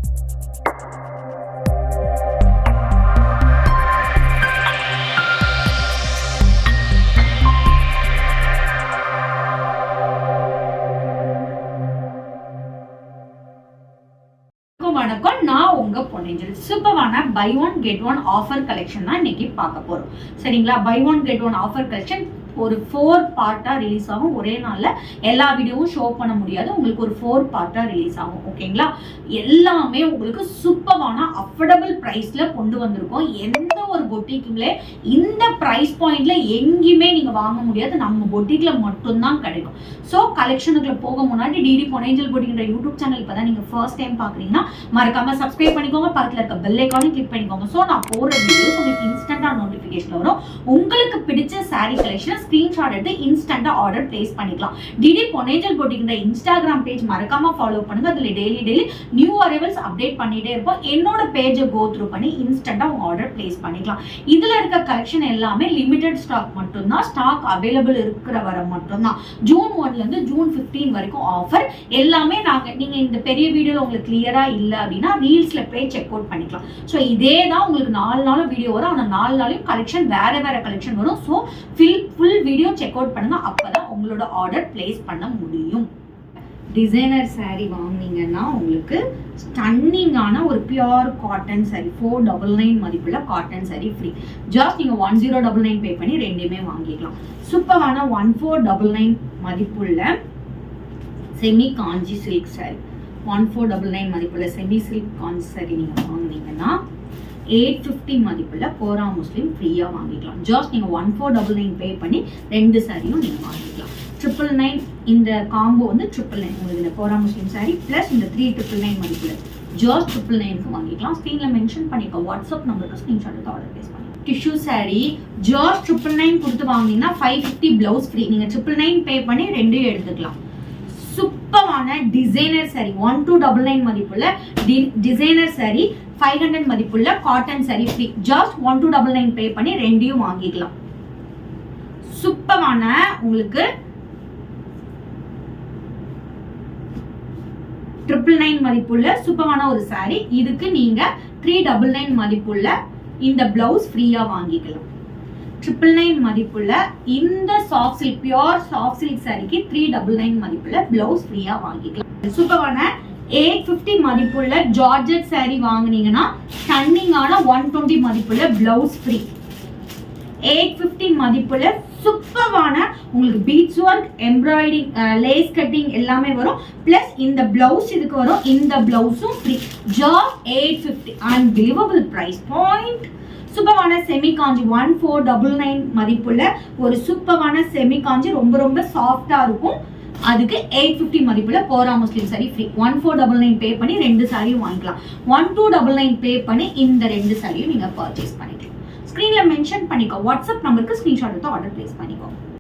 வணக்கம், நான் உங்க பொன்னேஞ்சல். சூப்பரான buy one get one offer collection தான் இன்னைக்கு பார்க்க போறோம். சரிங்களா? Buy one get one offer collection ஒரு 4 பார்ட்டா ரிலீஸ் ஆகும். ஒரே நாள்ல எல்லா வீடியோவும் ஷோ பண்ண முடியாது. உங்களுக்கு ஒரு 4 பார்ட்டா ரிலீஸ் ஆகும். ஓகேங்களா? எல்லாமே உங்களுக்கு சூப்பரான அஃபோர்டபிள் பிரைஸ்ல கொண்டு வந்திருக்கோம். எந்த ஒரு பொட்டிக்குங்களே இந்த பிரைஸ் பாயிண்ட்ல எங்கேயுமே நீங்க வாங்க முடியாது. நம்ம பொட்டிக்ல மட்டும்தான் கிடைக்கும். ஸோ கலெக்ஷனுக்குள்ள போக முன்னாடி டிடி பொன்னேஞ்சல் பொட்டிக்ன்ற யூடியூப் சேனல் இப்பதான் நீங்க ஃபர்ஸ்ட் டைம் பாக்குறீங்கன்னா மறக்காம சப்ஸ்கிரைப் பண்ணிக்கோங்க. பக்கத்துல இருக்க பெல் ஐகானையும் கிளிக் பண்ணிக்கோங்க. ஸோ நான் போடுற வீடியோஸ் உங்களுக்கு இன்ஸ்டன்டா நோட்டிபிகேஷன் வரும். உங்களுக்கு பிடிச்ச சாரி கலெக்ஷன் ஸ்கிரீன்ஷாட் எடுத்து இன்ஸ்டன்டா ஆர்டர் பிளேஸ் பண்ணிக்கலாம். டிடி பொன்னேஞ்சல் பொட்டிக்ன்ற இன்ஸ்டாகிராம் பேஜ் மறக்காம ஃபாலோ பண்ணுங்க. அதுல டெய்லி நியூ அரைவல்ஸ் அப்டேட் பண்ணிட்டே இருப்போம். என்னோட பேஜை கோ த்ரூ பண்ணி இன்ஸ்டன்டா உங்க ஆர்டர் பிளேஸ் பண்ணிக்கலாம். இதுல இருக்க கலெக்ஷன் எல்லாமே லிமிடெட் ஸ்டாக் மட்டும்தான். ஸ்டாக் அவைலபிள் இருக்கிற வரை மட்டும்தான். ஜூன் 1 இருந்து ஜூன் 15 வரைக்கும் ஆஃபர். எல்லாமே நீங்க இந்த பெரிய வீடியோல உங்களுக்கு கிளியரா இல்ல அப்படின்னா ரீல்ஸ்ல போய் செக் அவுட் பண்ணிக்கலாம். ஸோ இதே தான் உங்களுக்கு 4 நாளும் வீடியோ வரும். ஆனா 4 நாளையும் கலெக்ஷன் வேற கலெக்ஷன் வரும். So full video check out பண்ணுங்க. அப்பதான் உங்களோட ஆர்டர் பிளேஸ் பண்ண முடியும். டிசைனர் சாரி வாங்கினீங்கன்னா உங்களுக்கு ஸ்டன்னிங்கான ஒரு பியூர் காட்டன் சாரி 499 மதிப்புள்ள காட்டன் சாரி ஃப்ரீ. ஜஸ்ட் நீங்க 1099 பே பண்ணி ரெண்டுமே வாங்கிக்கலாம். சூப்பரான 1499 மதிப்புள்ள செமி காஞ்சி சில்க் சாரி 1499 மதிப்புள்ள செமி சில்க் காஞ்சி சாரி நீங்க வாங்கினீங்கன்னா 850 மதிப்புள்ள கோரா முஸ்லிம் ஃப்ரீயா வாங்கிக்கலாம். ஜஸ்ட் நீங்க 1499 பே பண்ணி ரெண்டு சாரியும் நீங்க வாங்கிக்கலாம். 999 இந்த காம்போ வந்து 999 உங்களுக்கு இந்த கோரா முஸ்லிம் சாரி பிளஸ் இந்த 3999 மதிப்புள்ள ஜஸ்ட் 999க்கு வாங்கிக்கலாம். ஸ்கிரீன்ல மென்ஷன் பண்ணிக்கோ. வாட்ஸ்அப் நம்பருக்கு ஸ்கிரீன்ஷாட் எடுத்து ஆர்டர் பிளேஸ் பண்ணி டிஷ்யூ சாரி ஜஸ்ட் 999 கொடுத்து வாங்கினீங்கன்னா 550 பிளவுஸ் ஃப்ரீ. நீங்க 999 பே பண்ணி ரெண்டையும் எடுத்துக்கலாம். சூப்பரான டிசைனர் சாரி 1299 மதிப்புள்ள டிசைனர் சாரி 500 மதிப்புள்ள காட்டன் சாரி ஃப்ரீ. ஜஸ்ட் 1299 பே பண்ணி ரெண்டையும் வாங்கிக்கலாம். சூப்பரான உங்களுக்கு 999 மதிப்புள்ள சூப்பரான ஒரு சாரி. இதுக்கு நீங்க 399 மதிப்புள்ள இந்த பிளவுஸ் ஃப்ரீயா வாங்கிக்கலாம். 999 மதிப்புள்ள இந்த soft silk pure soft silk சாரிக்கு 399 மதிப்புள்ள பிளவுஸ் ஃப்ரீயா வாங்கிக்கலாம். சூப்பரான 850 மதிப்புள்ள ஜார்ஜெட் சாரி வாங்குனீங்கன்னா ஸ்டன்னிங்கான 120 மதிப்புள்ள பிளவுஸ் ஃப்ரீ. 850 மதிப்புள்ள சூப்பரான உங்களுக்கு beads work embroiding lace cutting எல்லாமே வரும். பிளஸ் இந்த பிளவுஸ் இதுக்கு வரும். இந்த பிளவுஸும் free. Just 850 unbelievable price point. சூப்பரான செமி காஞ்சி 1499 மதிப்புள்ள ஒரு சூப்பரான செமி காஞ்சி ரொம்ப சாஃப்டா இருக்கும். அதுக்கு 850 மதிப்புள்ள கோரா முஸ்லிம் சாரி ஃப்ரீ. 1499 பே பண்ணி ரெண்டு சாரியும் வாங்கிக்கலாம். 1299 பே பண்ணி இந்த ரெண்டு சாரியும் நீங்க பர்ச்சேஸ் பண்ணிக்கலாம். ஸ்கிரீன்ல மென்ஷன் பண்ணிக்கோ. வாட்ஸ்அப் நம்பருக்கு ஸ்கிரீன்ஷாட் எடுத்து ஆர்டர் பிளேஸ் பண்ணிக்கோ.